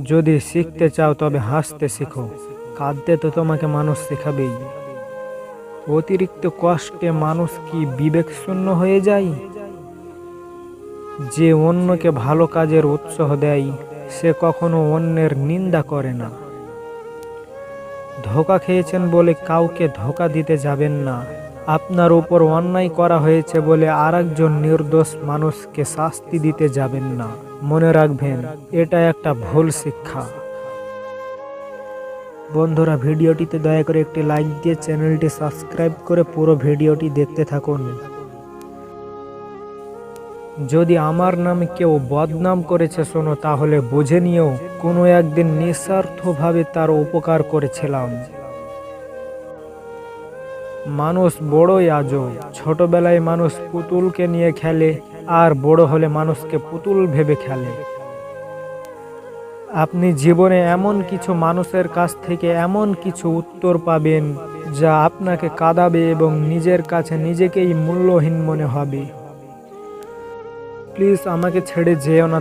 যদি শিখতে চাও তবে হাসতে শিখো, কাঁদতে তো তোমাকে মানুষ শেখাবেই। অতিরিক্ত কষ্টে মানুষ কি বিবেক শূন্য হয়ে যায়? যে অন্যকে ভালো কাজের উৎসাহ দেয় সে কখনো অন্যের নিন্দা করে না। ধোঁকা খেয়েছেন বলে কাউকে ধোঁকা দিতে যাবেন না। আপনার উপর অন্যায় করা হয়েছে বলে আরেকজন নির্দোষ মানুষকে শাস্তি দিতে যাবেন না। মনে রাখবেন, এটা একটা ভুল শিক্ষা। বন্ধুরা, ভিডিওটিতে দয়া করে একটি লাইক দিয়ে চ্যানেলটি সাবস্ক্রাইব করে পুরো ভিডিওটি দেখতে থাকুন। যদি আমার নামে কেউ বদনাম করেছে শোনো, তাহলে বুঝে নিও কোনো একদিন নিঃস্বার্থভাবে তার উপকার করেছিলাম। মানুষ বড়ই আজব। ছোটবেলায় মানুষ পুতুলকে নিয়ে খেলে, আর বড় হলে মানুষকে পুতুল ভেবে খেলে। আপনি জীবনে এমন কিছু মানুষের কাছ থেকে এমন কিছু উত্তর পাবেন যা আপনাকে কাঁদাবে এবং নিজের কাছে নিজেকেই মূল্যহীন মনে হবে। প্লিজ আমাকে ছেড়ে যেও না।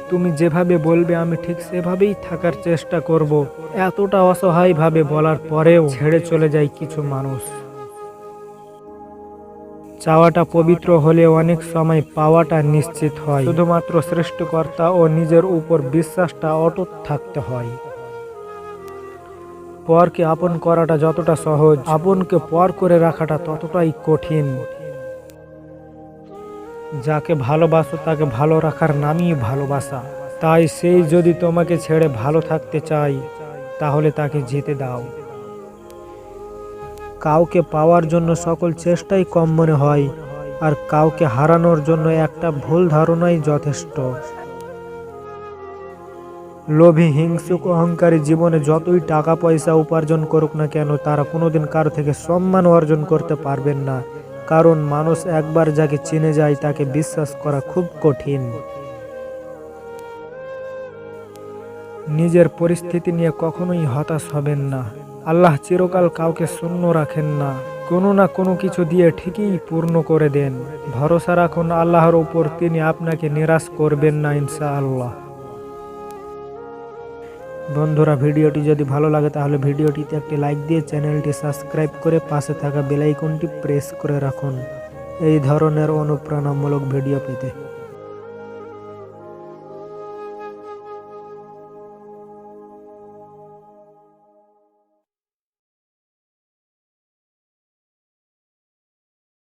তুমি যেভাবে বলবে আমি ঠিক সেভাবেই থাকার চেষ্টা করব। এতটা অসহায়ভাবে বলার পরেও ছেড়ে চলে যায় কিছু মানুষ। চাওয়াটা পবিত্র হলে অনেক সময় পাওয়াটা নিশ্চিত হয়। শুধুমাত্র সৃষ্টিকর্তা ও নিজের উপর বিশ্বাসটা অটুট থাকতে হয়। পরকে আপন করাটা যতটা সহজ, আপনকে পর করে রাখাটা ততটাই কঠিন। যাকে ভালোবাসো তাকে ভালো রাখার নামই ভালোবাসা। তাই সেই যদি তোমাকে ছেড়ে ভালো থাকতে চায় তাহলে তাকে যেতে দাও। কাউকে পাওয়ার জন্য সকল চেষ্টাই কম মনে হয়, আর কাউকে হারানোর জন্য একটা ভুল ধারণাই যথেষ্ট। লোভী, হিংসুক, অহংকারী জীবনে যতই টাকা পয়সা উপার্জন করুক না কেন, তারা কোনোদিন কারো থেকে সম্মান অর্জন করতে পারবেন না। কারণ মানুষ একবার যাকে চিনে যায় তাকে বিশ্বাস করা খুব কঠিন। নিজের পরিস্থিতি নিয়ে কখনোই হতাশ হবেন না। আল্লাহ চিরকাল কাউকে শূন্য রাখেন না, কোনো না কোনো কিছু দিয়ে ঠিকই পূর্ণ করে দেন। ভরসা রাখুন আল্লাহর উপর, তিনি আপনাকে নিরাশ করবেন না ইনশাআল্লাহ। বন্ধুরা, ভিডিওটি যদি ভালো লাগে তাহলে ভিডিওটিতে একটি লাইক দিয়ে চ্যানেলটি সাবস্ক্রাইব করে পাশে থাকা বেল আইকনটি প্রেস করে রাখুন এই ধরনের অনুপ্রেরণামূলক ভিডিও পেতে।